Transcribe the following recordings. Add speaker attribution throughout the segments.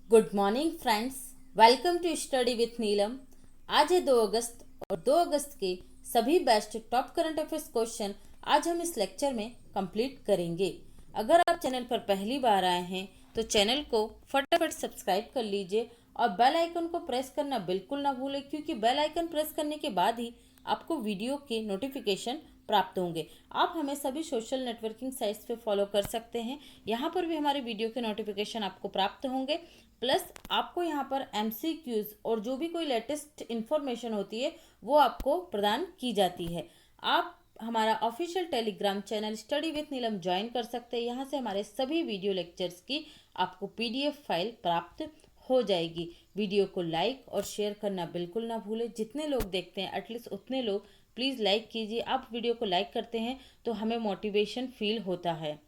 Speaker 1: Good morning friends, welcome to study with Neelam. आज है 2 अगस्त और 2 अगस्त के सभी best top current affairs question आज हम इस लेक्चर में कंप्लीट करेंगे। अगर आप चैनल पर पहली बार आए हैं तो चैनल को फटाफट सब्सक्राइब कर लीजिए और बेल आइकन को प्रेस करना बिल्कुल ना भूलें, क्योंकि बेल आइकन प्रेस करने के बाद ही आपको वीडियो के नोटिफिकेशन प्राप्त होंगे। आप हमें सभी सोशल नेटवर्किंग साइट्स पे फॉलो कर सकते हैं, यहाँ पर भी हमारे वीडियो के नोटिफिकेशन आपको प्राप्त होंगे। प्लस आपको यहाँ पर एमसीक्यूज और जो भी कोई लेटेस्ट इन्फॉर्मेशन होती है वो आपको प्रदान की जाती है। आप हमारा official Telegram channel study with Neelam join कर सकते हैं। यहाँ से हमारे सभी वीडियो लेक्चर्स की आपको पीडीएफ फाइल प्राप्त हो जाएगी। वीडियो को लाइक और शेयर करना बिल्कुल ना भूलें। जितने लोग देखते हैं एटलीस्ट उतने लोग प्लीज़ लाइक कीजिए। आप वीडियो को लाइक करते हैं तो हमें मोटिवेशन फील होता है।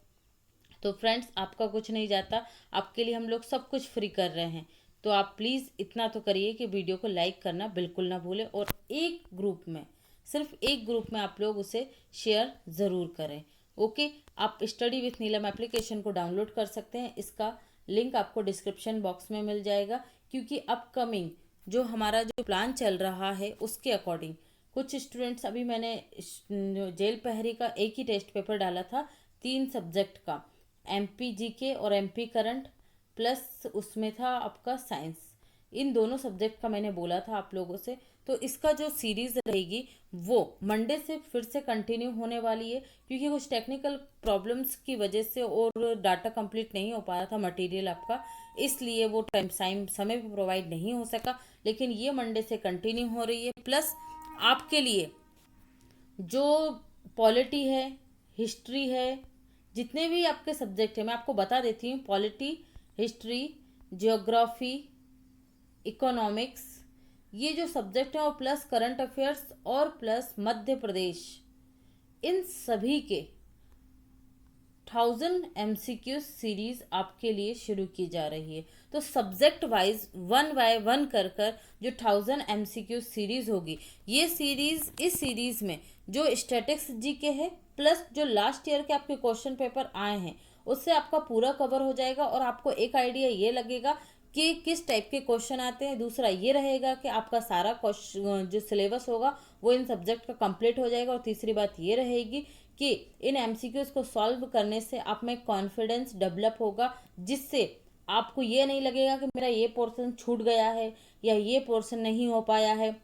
Speaker 1: तो फ्रेंड्स, आपका कुछ नहीं जाता, आपके लिए हम लोग सब कुछ फ्री कर रहे हैं। तो आप प्लीज़ इतना तो करिए कि वीडियो को लाइक करना बिल्कुल ना भूलें और एक ग्रुप में, सिर्फ एक ग्रुप में आप लोग उसे शेयर ज़रूर करें। ओके, आप स्टडी विथ नीलम एप्लीकेशन को डाउनलोड कर सकते हैं। इसका लिंक आपको डिस्क्रिप्शन बॉक्स में मिल जाएगा, क्योंकि अपकमिंग जो हमारा जो प्लान चल रहा है उसके अकॉर्डिंग कुछ स्टूडेंट्स, अभी मैंने जेल पहरी का एक ही टेस्ट पेपर डाला था 3 सब्जेक्ट का, एमपी जीके और एमपी करंट, प्लस उसमें था आपका साइंस। इन दोनों सब्जेक्ट का मैंने बोला था आप लोगों से। तो इसका जो सीरीज रहेगी वो मंडे से फिर से कंटिन्यू होने वाली है, क्योंकि कुछ टेक्निकल प्रॉब्लम्स की वजह से और डाटा कंप्लीट नहीं हो पाया था मटेरियल आपका, इसलिए वो टाइम समय पे प्रोवाइड नहीं हो सका। लेकिन ये मंडे से कंटिन्यू हो रही है। प्लस आपके लिए जो पॉलिटी है, हिस्ट्री है, जितने भी आपके सब्जेक्ट हैं मैं आपको बता देती हूँ। पॉलिटी, हिस्ट्री, जियोग्राफी, इकोनॉमिक्स, ये जो सब्जेक्ट हैं, और प्लस करंट अफेयर्स और प्लस मध्य प्रदेश, इन सभी के 1000 एमसीक्यू सीरीज आपके लिए शुरू की जा रही है। तो सब्जेक्ट वाइज 1 बाय 1 कर जो 1000 एमसीक्यू सीरीज होगी, ये सीरीज, इस सीरीज में जो स्टैटिक्स जीके है प्लस जो लास्ट ईयर के आपके क्वेश्चन पेपर आए हैं उससे आपका पूरा कवर हो जाएगा और आपको एक आइडिया ये लगेगा कि किस टाइप के क्वेश्चन आते हैं। दूसरा ये रहेगा कि आपका सारा क्वेश्चन जो सिलेबस होगा वो इन सब्जेक्ट का कंप्लीट हो जाएगा। और तीसरी बात ये रहेगी कि इन एमसीक्यूज को सॉल्व करने से आप में कॉन्फिडेंस डेवलप होगा, जिससे आपको ये नहीं लगेगा कि मेरा ये पोर्शन छूट गया है या ये पोर्शन नहीं हो पाया है।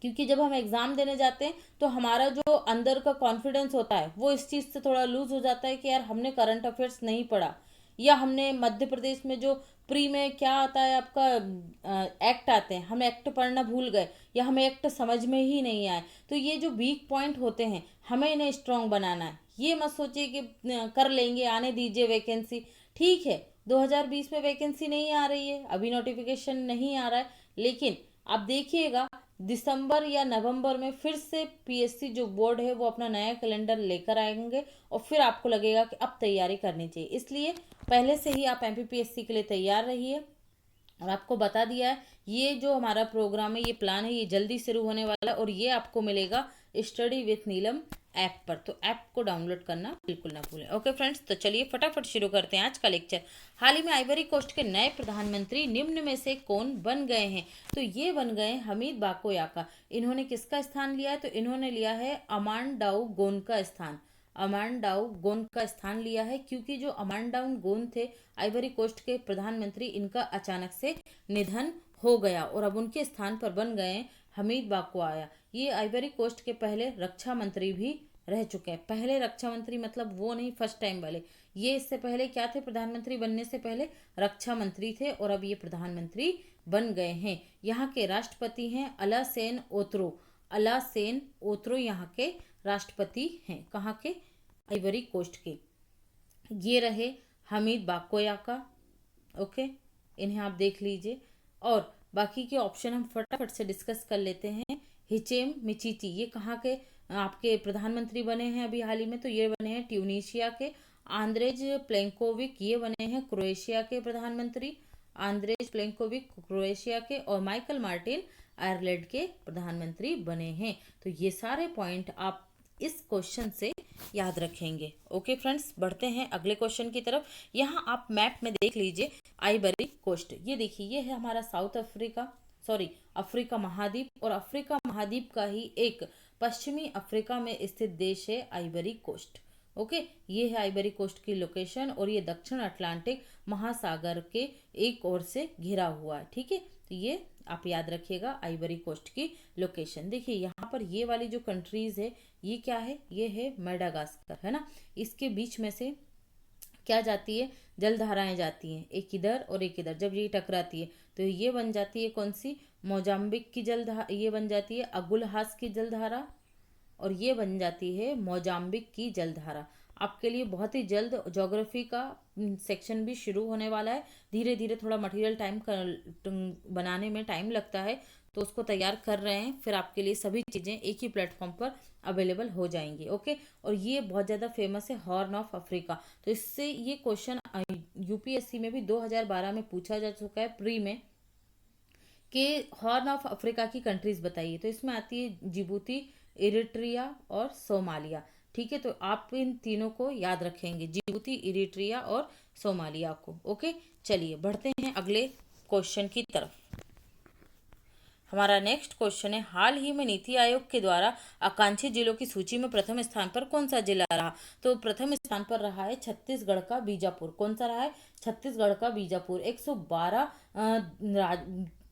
Speaker 1: क्योंकि जब हम एग्जाम देने जाते हैं तो हमारा जो अंदर का कॉन्फिडेंस होता है वो इस चीज़ से थोड़ा लूज हो जाता है कि यार हमने करंट अफेयर्स नहीं पढ़ा, या हमने मध्य प्रदेश में जो प्री में क्या आता है आपका एक्ट आते हैं, हम एक्ट पढ़ना भूल गए या हमें एक्ट समझ में ही नहीं आए। तो ये जो वीक पॉइंट होते हैं हमें इन्हें स्ट्रांग बनाना है। ये मत सोचिए कि कर लेंगे, आने दीजिए वैकेंसी। ठीक है, 2020 में वैकेंसी नहीं आ रही है, अभी नोटिफिकेशन नहीं आ रहा है, लेकिन आप देखिएगा दिसंबर या नवंबर में फिर से पीएससी जो बोर्ड है वो अपना नया कैलेंडर लेकर आएंगे और फिर आपको लगेगा कि अब तैयारी करनी चाहिए। इसलिए पहले से ही आप एमपीपीएससी के लिए तैयार रहिए। और आपको बता दिया है ये जो हमारा प्रोग्राम है, ये प्लान है, ये जल्दी शुरू होने वाला है और ये आपको मिलेगा स्टडी विथ नीलम ऐप पर। तो ऐप को डाउनलोड करना बिल्कुल ना भूलें। ओके फ्रेंड्स, तो चलिए फटाफट शुरू करते हैं आज का लेक्चर। हाल ही में आइवरी कोस्ट के नए प्रधानमंत्री निम्न में से कौन बन गए हैं? तो ये बन गए हमीद बाकोयाका। इन्होंने किसका स्थान लिया है? तो इन्होंने लिया है अमांडाउ गोन का स्थान। अमांडाउ गोन का स्थान लिया है, क्योंकि जो अमांडाउ गोन थे आइवरी कोस्ट के प्रधानमंत्री, इनका अचानक से निधन हो गया और अब उनके स्थान पर बन गए हमीद बाकोया। ये आइवरी कोस्ट के पहले रक्षा मंत्री भी रह चुके हैं। पहले रक्षा मंत्री मतलब वो नहीं फर्स्ट टाइम वाले, ये इससे पहले क्या थे? प्रधानमंत्री बनने से पहले रक्षा मंत्री थे और अब ये प्रधानमंत्री बन गए हैं। यहाँ के राष्ट्रपति हैं अलासेन ओत्रो। अलासेन ओत्रो यहाँ के राष्ट्रपति हैं। कहाँ के? आइवरी कोस्ट के। ये रहे हमीद बाकोयाका। ओके, इन्हें आप देख लीजिए और बाकी के ऑप्शन हम फटाफट से डिस्कस कर लेते हैं। हिचेम मिचिची, ये कहाँ के आपके प्रधानमंत्री बने हैं अभी हाल ही में? तो ये बने हैं ट्यूनीशिया के। आंद्रेज प्लेंकोविक, ये बने हैं क्रोएशिया के प्रधानमंत्री। आंद्रेज प्लेंकोविक क्रोएशिया के। और माइकल मार्टिन आयरलैंड के प्रधानमंत्री बने हैं। तो ये सारे पॉइंट आप इस क्वेश्चन से याद रखेंगे। ओके फ्रेंड्स, बढ़ते हैं अगले क्वेश्चन की तरफ। यहाँ आप मैप में देख लीजिए आइवरी कोस्ट, ये देखिए ये है हमारा साउथ अफ्रीका, सॉरी अफ्रीका महाद्वीप, और अफ्रीका महाद्वीप का ही एक पश्चिमी अफ्रीका में स्थित देश है आइवरी कोस्ट। ओके, ये है आइवरी कोस्ट की लोकेशन, और ये दक्षिण अटलांटिक महासागर के एक ओर से घिरा हुआ है। ठीक है, तो ये आप याद रखिएगा आइवरी कोस्ट की लोकेशन। देखिए यहाँ पर ये वाली जो कंट्रीज है ये क्या है, ये है मेडागास्कर, है ना। इसके बीच में से क्या जाती है, जलधाराएं जाती हैं, एक इधर और एक इधर। जब ये टकराती है तो ये बन जाती है कौन सी, मोजाम्बिक की जलधारा, ये बन जाती है अगुलहास की जलधारा, और ये बन जाती है मोजाम्बिक की जलधारा। आपके लिए बहुत ही जल्द ज्योग्राफी का सेक्शन भी शुरू होने वाला है। धीरे धीरे थोड़ा मटेरियल बनाने में टाइम लगता है, तो उसको तैयार कर रहे हैं, फिर आपके लिए सभी चीज़ें एक ही प्लेटफॉर्म पर अवेलेबल हो जाएंगी। ओके, और ये बहुत ज़्यादा फेमस है, हॉर्न ऑफ अफ्रीका। तो इससे ये क्वेश्चन यूपीएससी में भी 2012 में पूछा जा चुका है प्री में, कि हॉर्न ऑफ अफ्रीका की कंट्रीज बताइए। तो इसमें आती है जिबूती, इरिट्रिया और सोमालिया। ठीक है, तो आप इन तीनों को याद रखेंगे, जिबूती, इरिट्रिया और सोमालिया को। ओके, चलिए बढ़ते हैं अगले क्वेश्चन की तरफ। हमारा नेक्स्ट क्वेश्चन है, हाल ही में नीति आयोग के द्वारा आकांक्षी जिलों की सूची में प्रथम स्थान पर कौन सा जिला रहा? तो प्रथम स्थान पर रहा है छत्तीसगढ़ का बीजापुर। कौन सा रहा है? छत्तीसगढ़ का बीजापुर। 112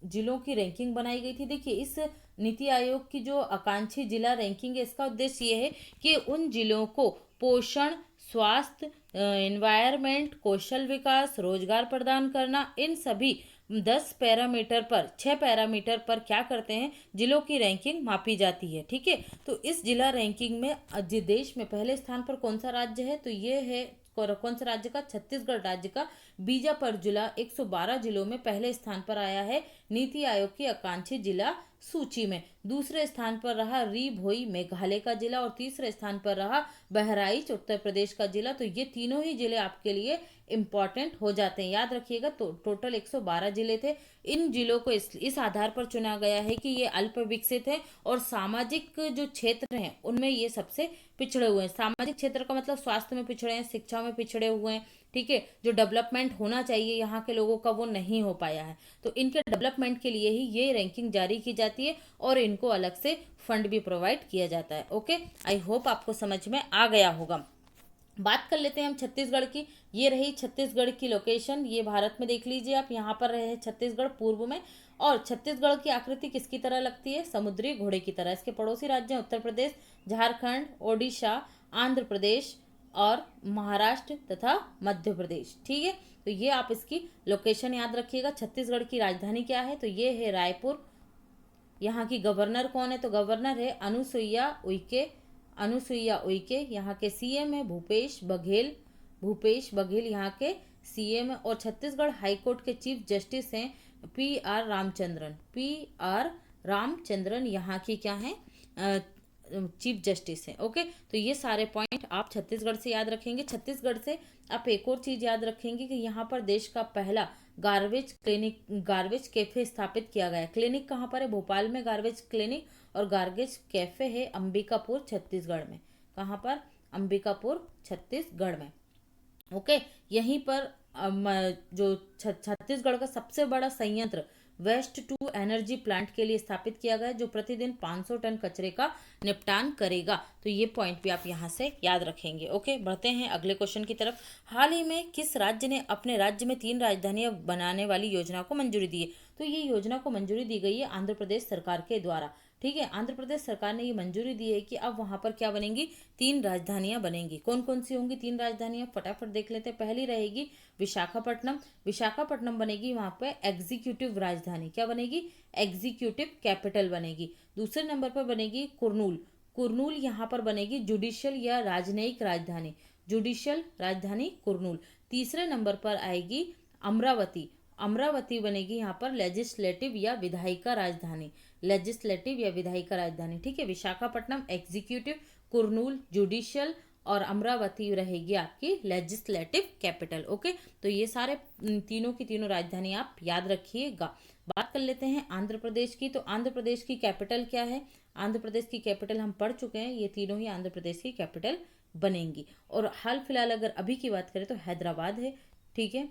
Speaker 1: जिलों की रैंकिंग बनाई गई थी। देखिए इस नीति आयोग की जो आकांक्षी जिला रैंकिंग है, इसका उद्देश्य ये है कि उन जिलों को पोषण, स्वास्थ्य, एनवायरमेंट, कौशल विकास, रोजगार प्रदान करना, इन सभी 10 पैरामीटर पर, 6 पैरामीटर पर क्या करते हैं, जिलों की रैंकिंग मापी जाती है। ठीक है, तो इस जिला रैंकिंग में देश में पहले स्थान पर कौन सा राज्य है? तो ये है कौन सा राज्य का? छत्तीसगढ़ राज्य का बीजापुर जिला 112 जिलों में पहले स्थान पर आया है नीति आयोग की आकांक्षी जिला सूची में। दूसरे स्थान पर रहा री भोई मेघालय का जिला, और तीसरे स्थान पर रहा बहराइच उत्तर प्रदेश का जिला। तो ये तीनों ही जिले आपके लिए इंपॉर्टेंट हो जाते हैं, याद रखिएगा। तो टोटल 112 जिले थे। इन जिलों को इस आधार पर चुना गया है कि ये अल्प विकसित है, और सामाजिक जो क्षेत्र हैं उनमें ये सबसे पिछड़े हुए हैं। सामाजिक क्षेत्र का मतलब स्वास्थ्य में पिछड़े हैं, शिक्षा में पिछड़े हुए हैं। ठीक है, जो डेवलपमेंट होना चाहिए यहाँ के लोगों का वो नहीं हो पाया है, तो इनके डेवलपमेंट के लिए ही ये रैंकिंग जारी की जाती है, और इनको अलग से फंड भी प्रोवाइड किया जाता है। ओके, आई होप आपको समझ में आ गया होगा। बात कर लेते हैं हम छत्तीसगढ़ की। ये रही छत्तीसगढ़ की लोकेशन, ये भारत में देख लीजिए आप, यहाँ पर रहे छत्तीसगढ़ पूर्व में। और छत्तीसगढ़ की आकृति किसकी तरह लगती है? समुद्री घोड़े की तरह। इसके पड़ोसी राज्य उत्तर प्रदेश, झारखंड, ओडिशा, आंध्र प्रदेश और महाराष्ट्र तथा मध्य प्रदेश। ठीक है, तो ये आप इसकी लोकेशन याद रखिएगा। छत्तीसगढ़ की राजधानी क्या है? तो ये है रायपुर। यहाँ की गवर्नर कौन है? तो गवर्नर है अनुसुईया उइके। अनुसुईया उइके। यहाँ के सीएम है भूपेश बघेल। भूपेश बघेल यहाँ के सीएम है। और छत्तीसगढ़ हाईकोर्ट के चीफ जस्टिस हैं पी.आर. रामचंद्रन। पी.आर. रामचंद्रन यहाँ की क्या है? चीफ जस्टिस है। ओके, तो ये सारे पॉइंट आप छत्तीसगढ़ से याद रखेंगे। छत्तीसगढ़ से आप एक और चीज याद रखेंगे कि यहाँ पर देश का पहला गार्बेज कैफे स्थापित किया गया है। क्लिनिक कहाँ पर है? भोपाल में गार्बेज क्लिनिक, और गार्बेज कैफे है अंबिकापुर छत्तीसगढ़ में। कहाँ पर? अंबिकापुर छत्तीसगढ़ में। ओके, यहीं पर जो छत्तीसगढ़ का सबसे बड़ा संयंत्र वेस्ट टू एनर्जी प्लांट के लिए स्थापित किया गया है, जो प्रतिदिन 500 टन कचरे का निपटान करेगा। तो ये पॉइंट भी आप यहाँ से याद रखेंगे। ओके, बढ़ते हैं अगले क्वेश्चन की तरफ। हाल ही में किस राज्य ने अपने राज्य में 3 राजधानियां बनाने वाली योजना को मंजूरी दी है? तो ये योजना को मंजूरी दी गई है आंध्र प्रदेश सरकार के द्वारा। ठीक है, आंध्र प्रदेश सरकार ने ये मंजूरी दी है कि अब वहां पर क्या बनेंगी? 3 राजधानियां बनेंगी। कौन कौन सी होंगी 3 राजधानियां? फटाफट देख लेते हैं। पहली रहेगी विशाखापट्टनम। विशाखापट्टनम बनेगी वहां पे एग्जीक्यूटिव राजधानी। क्या बनेगी? एग्जीक्यूटिव कैपिटल बनेगी। दूसरे नंबर पर बनेगी कुर्नूल। कुर्नूल यहाँ पर बनेगी जुडिशियल या राजनयिक राजधानी। जुडिशियल राजधानी कुर्नूल। तीसरे नंबर पर आएगी अमरावती। अमरावती बनेगी यहाँ पर लेजिस्लेटिव या विधायिका राजधानी। लेजिस्लेटिव या विधायिका राजधानी। ठीक है, विशाखापट्टनम एग्जीक्यूटिव, कुर्नूल जुडिशियल, और अमरावती रहेगी आपकी लेजिस्लेटिव कैपिटल। ओके, तो ये सारे तीनों की तीनों राजधानी आप याद रखिएगा। बात कर लेते हैं आंध्र प्रदेश की। तो आंध्र प्रदेश की कैपिटल क्या है? आंध्र प्रदेश की कैपिटल हम पढ़ चुके हैं, ये तीनों ही आंध्र प्रदेश की कैपिटल बनेंगी। और हाल फिलहाल अगर अभी की बात करें तो हैदराबाद है, ठीक है,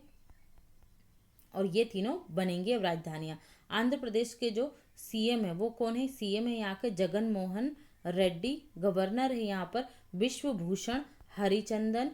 Speaker 1: और ये तीनों बनेंगी अब राजधानियां। आंध्र प्रदेश के जो सीएम है वो कौन है? सीएम है यहाँ के जगन मोहन रेड्डी। गवर्नर है यहाँ पर विश्वभूषण हरिचंदन।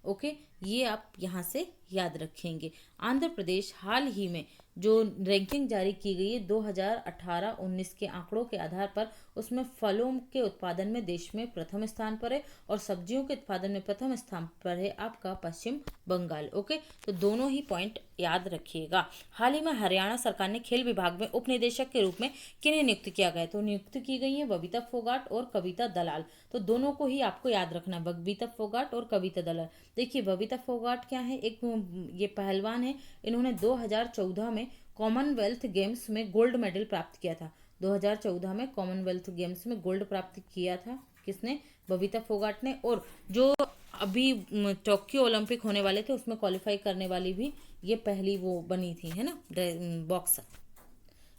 Speaker 1: ओके, ये आप यहाँ से याद रखेंगे। आंध्र प्रदेश हाल ही में जो रैंकिंग जारी की गई है 2018-19 के आंकड़ों के आधार पर, उसमें फलों के उत्पादन में देश में प्रथम स्थान पर है और सब्जियों के उत्पादन में प्रथम स्थान पर है आपका पश्चिम बंगाल। ओके, तो दोनों ही पॉइंट याद रखिएगा। हाल ही में हरियाणा सरकार ने खेल विभाग में उप निदेशक के रूप में किन्हें नियुक्त किया गया? तो नियुक्त की गई है बबीता फोगाट और कविता दलाल। तो दोनों को ही आपको याद रखना, बबीता फोगाट और कविता दलाल। देखिए बबीता फोगाट क्या है, एक ये पहलवान है। इन्होंने 2014 में कॉमनवेल्थ गेम्स में गोल्ड मेडल प्राप्त किया था। 2014 में कॉमनवेल्थ गेम्स में गोल्ड प्राप्त किया था किसने? बबीता फोगाट ने। और जो अभी टोक्यो ओलंपिक होने वाले थे उसमें क्वालिफाई करने वाली भी ये पहली वो बनी थी, है ना, बॉक्सर।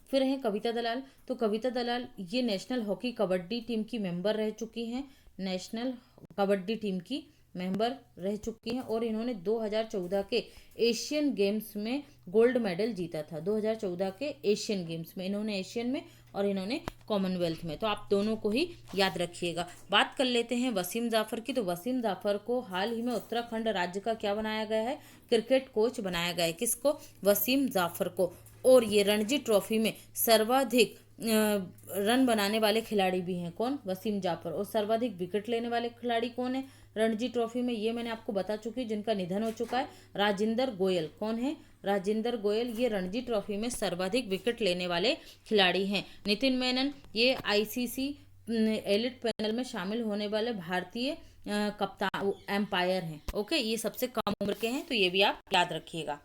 Speaker 1: फिर है कविता दलाल। तो कविता दलाल ये नेशनल हॉकी कबड्डी टीम की मेंबर रह चुकी हैं, नेशनल कबड्डी टीम की मेंबर रह चुकी हैं और इन्होंने 2014 के एशियन गेम्स में गोल्ड मेडल जीता था। 2014 के एशियन गेम्स में इन्होंने, एशियन में, और इन्होंने कॉमनवेल्थ में। तो आप दोनों को ही याद रखिएगा। बात कर लेते हैं वसीम जाफर की। तो वसीम जाफर को हाल ही में उत्तराखंड राज्य का क्या बनाया गया है? क्रिकेट कोच बनाया गया है। किसको? वसीम जाफर को। और ये रणजी ट्रॉफी में सर्वाधिक रन बनाने वाले खिलाड़ी भी हैं। कौन? वसीम जाफर। और सर्वाधिक विकेट लेने वाले खिलाड़ी कौन है रणजी ट्रॉफी में? ये मैंने आपको बता चुकी, जिनका निधन हो चुका है, राजेंद्र गोयल। कौन है? राजेंद्र गोयल। ये रणजी ट्रॉफी में सर्वाधिक विकेट लेने वाले खिलाड़ी हैं। नितिन मेनन ये आईसीसी एलिट पैनल में शामिल होने वाले भारतीय कप्तान एम्पायर हैं। ओके, ये सबसे कम उम्र के हैं, तो ये भी आप याद रखिएगा।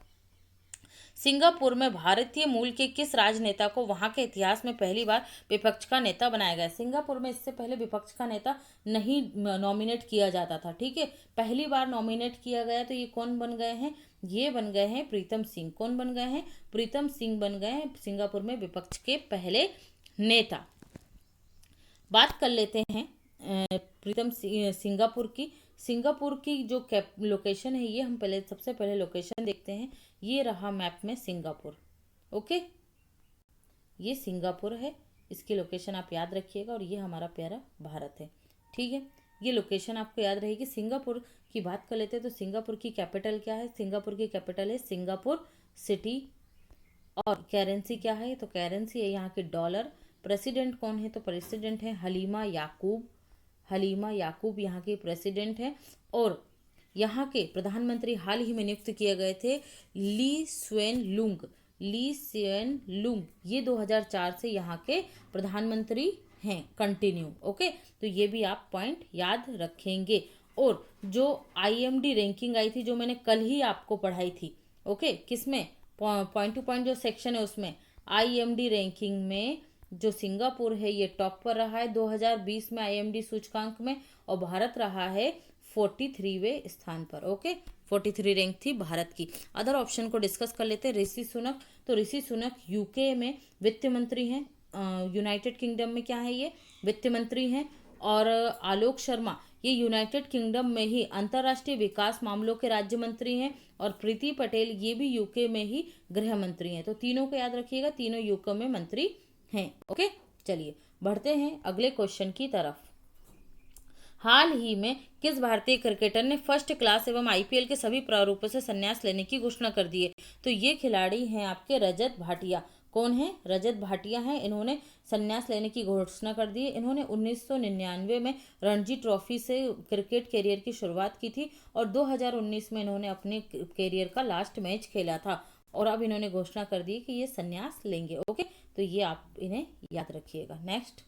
Speaker 1: सिंगापुर में भारतीय मूल के किस राजनेता को वहां के इतिहास में पहली बार विपक्ष का नेता बनाया गया? सिंगापुर में इससे पहले विपक्ष का नेता नहीं नॉमिनेट किया जाता था, ठीक है, पहली बार नॉमिनेट किया गया। तो ये कौन बन गए हैं? ये बन गए हैं प्रीतम सिंह। कौन बन गए हैं? प्रीतम सिंह बन गए हैं सिंगापुर में विपक्ष के पहले नेता। बात कर लेते हैं प्रीतम सिंगापुर की। सिंगापुर की जो लोकेशन है, ये हम पहले सबसे पहले लोकेशन देखते हैं। ये रहा मैप में सिंगापुर। ओके, ये सिंगापुर है, इसकी लोकेशन आप याद रखिएगा। और ये हमारा प्यारा भारत है, ठीक है। ये लोकेशन आपको याद रहेगी। सिंगापुर की बात कर लेते हैं। तो सिंगापुर की कैपिटल क्या है? सिंगापुर की कैपिटल है सिंगापुर सिटी। और करेंसी क्या है? तो करेंसी है यहाँ के डॉलर। प्रेसिडेंट कौन है? तो प्रेसिडेंट है हलीमा याकूब। हलीमा याकूब यहाँ के प्रेसिडेंट हैं। और यहाँ के प्रधानमंत्री हाल ही में नियुक्त किए गए थे ली सेन लुंग। ली सेन लुंग ये 2004 से यहाँ के प्रधानमंत्री हैं कंटिन्यू। ओके, तो ये भी आप पॉइंट याद रखेंगे। और जो आईएमडी रैंकिंग आई थी, जो मैंने कल ही आपको पढ़ाई थी, ओके, किसमें? पॉइंट टू पॉइंट जो सेक्शन है उसमें आईएमडी रैंकिंग में जो सिंगापुर है ये टॉप पर रहा है 2020 में आईएमडी सूचकांक में, और भारत रहा है 43वें स्थान पर। ओके, 43 रैंक थी भारत की। अदर ऑप्शन को डिस्कस कर लेते हैं। ऋषि सुनक। तो ऋषि सुनक यूके में वित्त मंत्री हैं। यूनाइटेड किंगडम में क्या है? ये वित्त मंत्री हैं। और आलोक शर्मा ये यूनाइटेड किंगडम में ही अंतर्राष्ट्रीय विकास मामलों के राज्य मंत्री हैं। और प्रीति पटेल ये भी यूके में ही गृह मंत्री हैं। तो तीनों को याद रखिएगा, तीनों यूके में मंत्री हैं। ओके, चलिए बढ़ते हैं अगले क्वेश्चन की तरफ। हाल ही में किस भारतीय क्रिकेटर ने फर्स्ट क्लास एवं आईपीएल के सभी प्रारूपों से संन्यास लेने की घोषणा कर दी है? तो ये खिलाड़ी हैं आपके रजत भाटिया। कौन है? रजत भाटिया हैं। इन्होंने संन्यास लेने की घोषणा कर दी है। इन्होंने 1999 में रणजी ट्रॉफी से क्रिकेट करियर की शुरुआत की थी और 2019 में इन्होंने अपने करियर का लास्ट मैच खेला था और अब इन्होंने घोषणा कर दी कि ये संन्यास लेंगे। ओके, तो ये आप इन्हें याद रखिएगा। नेक्स्ट,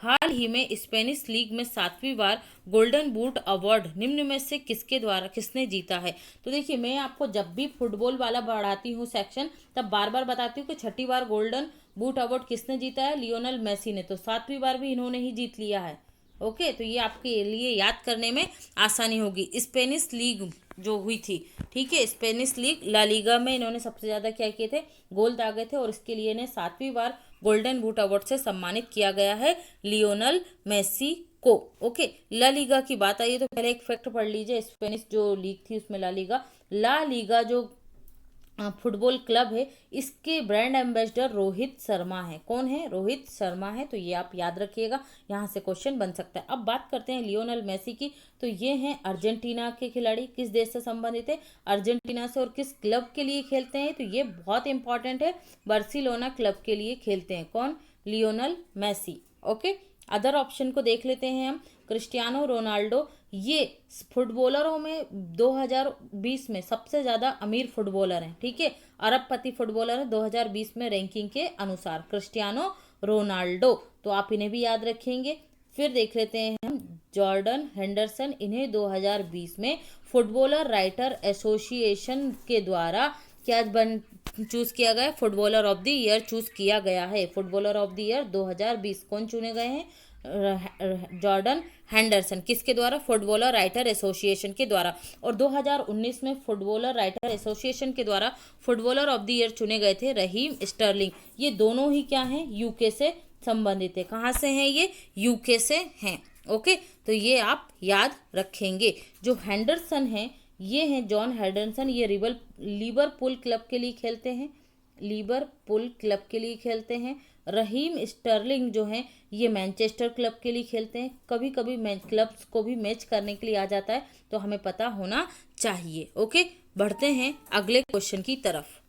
Speaker 1: हाल ही में स्पेनिश लीग में 7वीं बार गोल्डन बूट अवार्ड निम्न में से किसने जीता है? तो देखिए, मैं आपको जब भी फुटबॉल वाला बढ़ाती हूँ सेक्शन, तब बार बार बताती हूँ कि 6ठी बार गोल्डन बूट अवार्ड किसने जीता है? लियोनेल मेसी ने। तो 7वीं बार भी इन्होंने ही जीत लिया है। ओके, तो ये आपके लिए याद करने में आसानी होगी। स्पेनिश लीग जो हुई थी, ठीक है, स्पेनिश लीग ला लीगा में इन्होंने सबसे ज़्यादा क्या किए थे? गोल दागे थे और इसके लिए इन्हें 7वीं बार गोल्डन बूट अवार्ड से सम्मानित किया गया है लियोनेल मेसी को। ओके, ला लीगा की बात आई तो पहले एक फैक्ट पढ़ लीजिए, स्पेनिश जो लीग थी उसमें ला लीगा जो फुटबॉल क्लब है, इसके ब्रांड एम्बेसडर रोहित शर्मा है। कौन है? रोहित शर्मा है। तो ये आप याद रखिएगा, यहाँ से क्वेश्चन बन सकता है। अब बात करते हैं लियोनेल मेसी की। तो ये हैं अर्जेंटीना के खिलाड़ी। किस देश से संबंधित है? अर्जेंटीना से। और किस क्लब के लिए खेलते हैं? तो ये बहुत इंपॉर्टेंट है, बार्सिलोना क्लब के लिए खेलते हैं। कौन? Lionel Messi. Okay, other option को देख लेते हैं हम। क्रिस्टियानो रोनाल्डो, ये फुटबॉलरों में 2020 में सबसे ज़्यादा अमीर फुटबॉलर हैं। ठीक है, अरबपति फुटबॉलर है 2020 में रैंकिंग के अनुसार, क्रिस्टियानो रोनाल्डो। तो आप इन्हें भी याद रखेंगे। फिर देख लेते हैं हम जॉर्डन हेंडरसन। इन्हें 2020 में फुटबॉलर राइटर एसोसिएशन के द्वारा क्या चूज किया गया? Footballer of the year choose किया गया है। फुटबॉलर ऑफ द ईयर 2020 कौन चुने गए हैं? Jordan Henderson. किसके द्वारा? फुटबॉलर राइटर एसोसिएशन के द्वारा। और 2019 में फुटबॉलर राइटर एसोसिएशन के द्वारा फुटबॉलर ऑफ द ईयर चुने गए थे रहीम स्टर्लिंग। ये दोनों ही क्या हैं? यूके से संबंधित है। कहाँ से हैं ये? यूके से हैं। ओके, तो ये आप याद रखेंगे। जो हेंडरसन हैं, ये हैं जॉन हेंडरसन। ये लिवरपूल क्लब के लिए खेलते हैं। लिवरपूल क्लब के लिए खेलते हैं। रहीम स्टर्लिंग जो हैं, ये मैनचेस्टर क्लब के लिए खेलते हैं। कभी कभी क्लब्स को भी मैच करने के लिए आ जाता है, तो हमें पता होना चाहिए। ओके, बढ़ते हैं अगले क्वेश्चन की तरफ।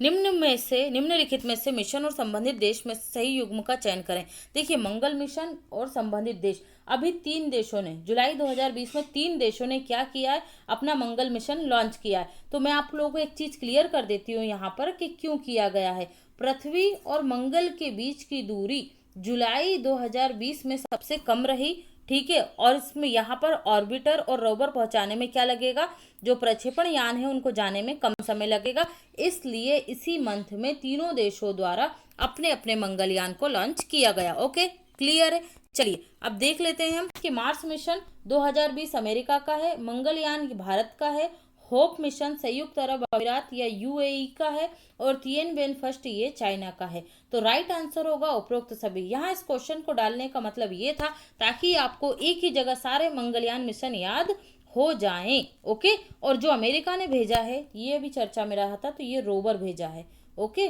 Speaker 1: निम्नलिखित में से मिशन और संबंधित देश में सही युग्म का चयन करें। देखिए, मंगल मिशन और संबंधित देश, अभी 3 देशों ने, जुलाई 2020 में 3 देशों ने क्या किया है? अपना मंगल मिशन लॉन्च किया है। तो मैं आप लोगों को एक चीज क्लियर कर देती हूँ यहाँ पर कि क्यों किया गया है। पृथ्वी और मंगल के बीच की दूरी जुलाई 2020 में सबसे कम रही। ठीक है, और इसमें यहाँ पर ऑर्बिटर और रोवर पहुंचाने में क्या लगेगा? जो प्रक्षेपण यान है उनको जाने में कम समय लगेगा। इसलिए इसी मंथ में तीनों देशों द्वारा अपने अपने मंगलयान को लॉन्च किया गया। ओके, क्लियर है। चलिए अब देख लेते हैं हम कि मार्स मिशन 2020 अमेरिका का है, मंगलयान भारत का है, होप मिशन संयुक्त अरब अमीरात या यूएई का है, और तिएनवेन फर्स्ट ये चाइना का है। तो राइट आंसर होगा उपरोक्त सभी। यहाँ इस क्वेश्चन को डालने का मतलब ये था ताकि आपको एक ही जगह सारे मंगलयान मिशन याद हो जाएं। ओके, और जो अमेरिका ने भेजा है ये भी चर्चा में रहा था, तो ये रोवर भेजा है। Okay,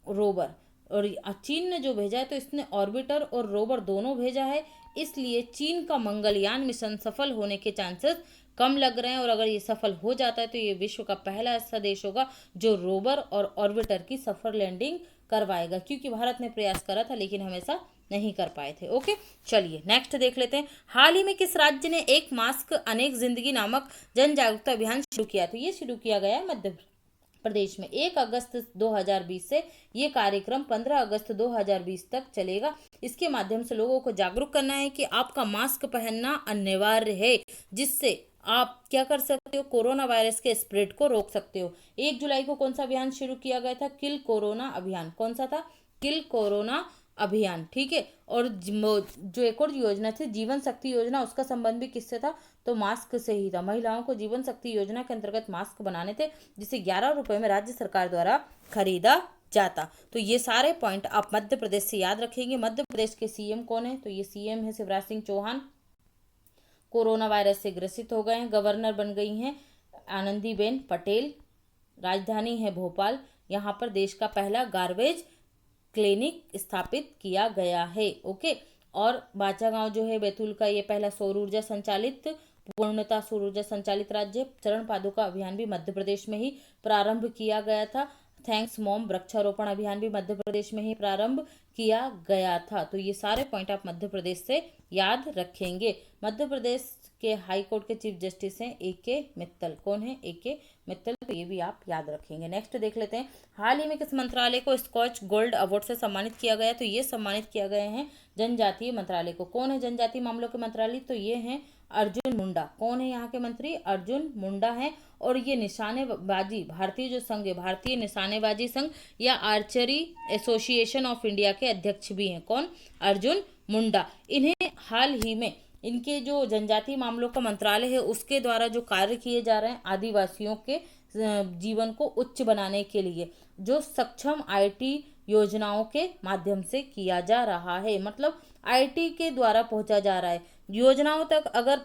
Speaker 1: rover. और चीन ने जो भेजा है तो इसने ऑर्बिटर और रोवर दोनों भेजा है। इसलिए चीन का मंगलयान मिशन सफल होने के चांसेस कम लग रहे हैं, और अगर ये सफल हो जाता है तो ये विश्व का पहला ऐसा देश होगा जो रोवर और ऑर्बिटर की सफल लैंडिंग करवाएगा, क्योंकि भारत ने प्रयास करा था लेकिन हमेशा नहीं कर पाए थे। ओके, चलिए नेक्स्ट देख लेते हैं। हाल ही में किस राज्य ने एक मास्क अनेक जिंदगी नामक जन जागरूकता अभियान शुरू किया? तो ये शुरू किया गया है मध्य प्रदेश में। 1 अगस्त 2020 से ये कार्यक्रम 15 अगस्त 2020 तक चलेगा। इसके माध्यम से लोगों को जागरूक करना है कि आपका मास्क पहनना अनिवार्य है, जिससे आप क्या कर सकते हो? कोरोना वायरस के स्प्रेड को रोक सकते हो। 1 जुलाई को कौन सा अभियान शुरू किया गया था? किल कोरोना अभियान। कौन सा था? किल कोरोना अभियान। ठीक है, और जो एक और योजना थी जीवन शक्ति योजना, उसका संबंध भी किससे था? तो मास्क से ही था। महिलाओं को जीवन शक्ति योजना के अंतर्गत मास्क बनाने थे, जिसे 11 रुपए में राज्य सरकार द्वारा खरीदा जाता। तो ये सारे पॉइंट आप मध्य प्रदेश से याद रखेंगे। मध्य प्रदेश के सीएम कौन है? तो ये सीएम है शिवराज सिंह चौहान। कोरोना वायरस से ग्रसित हो गए हैं। गवर्नर बन गई हैं आनंदीबेन पटेल। राजधानी है भोपाल। यहाँ पर देश का पहला गार्बेज क्लिनिक स्थापित किया गया है। ओके, और बाचागांव जो है बैतूल का, ये पहला सौर ऊर्जा संचालित, पूर्णतः सौर ऊर्जा संचालित राज्य। चरण पादुका अभियान भी मध्य प्रदेश में ही प्रारंभ किया गया था। थैंक्स मॉम वृक्षारोपण अभियान भी मध्य प्रदेश में ही प्रारंभ किया गया था। तो ये सारे पॉइंट आप मध्य प्रदेश से याद रखेंगे। मध्य प्रदेश के हाई कोर्ट के चीफ जस्टिस हैं AK मित्तल। कौन है? AK मित्तल। तो ये भी आप याद रखेंगे। नेक्स्ट देख लेते हैं। हाल ही में किस मंत्रालय को स्कॉच गोल्ड अवार्ड से सम्मानित किया गया? तो ये सम्मानित किया गए हैं जनजातीय मंत्रालय को। कौन है जनजातीय मामलों के मंत्रालय? तो ये हैं अर्जुन मुंडा। कौन है यहाँ के मंत्री? अर्जुन मुंडा हैं। और ये निशानेबाजी भारतीय जो संघ है, भारतीय निशानेबाजी संघ या आर्चरी एसोसिएशन ऑफ इंडिया के अध्यक्ष भी हैं। कौन? अर्जुन मुंडा। इन्हें हाल ही में इनके जो जनजातीय मामलों का मंत्रालय है उसके द्वारा जो कार्य किए जा रहे हैं आदिवासियों के जीवन को उच्च बनाने के लिए, जो सक्षम IT योजनाओं के माध्यम से किया जा रहा है। मतलब आईटी के द्वारा पहुंचा जा रहा है। योजनाओं तक अगर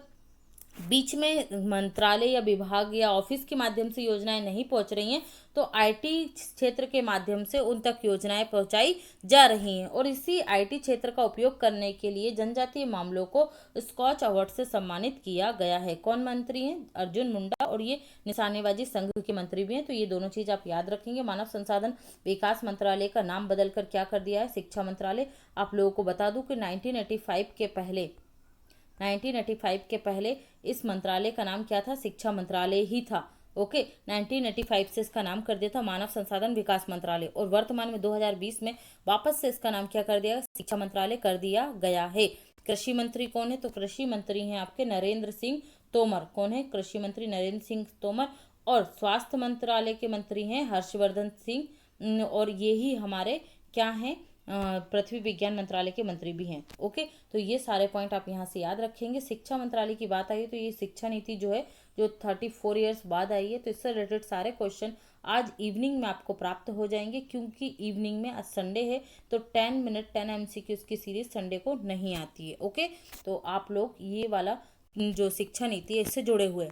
Speaker 1: बीच में मंत्रालय या विभाग या ऑफिस के माध्यम से योजनाएं नहीं पहुंच रही हैं तो आईटी क्षेत्र के माध्यम से उन तक योजनाएं पहुंचाई जा रही हैं। और इसी आईटी क्षेत्र का उपयोग करने के लिए जनजातीय मामलों को स्कॉच अवार्ड से सम्मानित किया गया है। कौन मंत्री हैं? अर्जुन मुंडा, और ये निशानेबाजी संघ के मंत्री भी हैं। तो ये दोनों चीज आप याद रखेंगे। मानव संसाधन विकास मंत्रालय का नाम बदलकर क्या कर दिया है? शिक्षा मंत्रालय। आप लोगों को बता दूं कि 1985 के पहले इस मंत्रालय का नाम क्या था? शिक्षा मंत्रालय ही था। ओके, 1985 से इसका नाम कर दिया था मानव संसाधन विकास मंत्रालय, और वर्तमान में 2020 में वापस से इसका नाम क्या कर दिया? शिक्षा मंत्रालय कर दिया गया है। कृषि मंत्री कौन है? तो कृषि मंत्री हैं आपके नरेंद्र सिंह तोमर। कौन है? कृषि मंत्री नरेंद्र सिंह तोमर। और स्वास्थ्य मंत्रालय के मंत्री हैं हर्षवर्धन सिंह, और ये ही हमारे क्या हैं? पृथ्वी विज्ञान मंत्रालय के मंत्री भी हैं। ओके, तो ये सारे पॉइंट आप यहाँ से याद रखेंगे। शिक्षा मंत्रालय की बात आई तो ये शिक्षा नीति जो है जो 34 ईयर्स बाद आई है, तो इससे रिलेटेड सारे क्वेश्चन आज इवनिंग में आपको प्राप्त हो जाएंगे, क्योंकि इवनिंग में आज संडे है तो 10 मिनट 10 MCQs की सीरीज संडे को नहीं आती है। ओके, तो आप लोग ये वाला जो शिक्षा नीति है इससे जुड़े हुए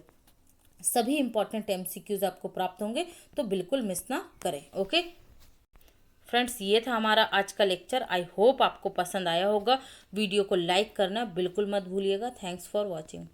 Speaker 1: सभी इंपॉर्टेंट MCQs आपको प्राप्त होंगे, तो बिल्कुल मिस ना करें। ओके फ्रेंड्स, ये था हमारा आज का लेक्चर। आई होप आपको पसंद आया होगा। वीडियो को लाइक करना बिल्कुल मत भूलिएगा। Thanks for watching.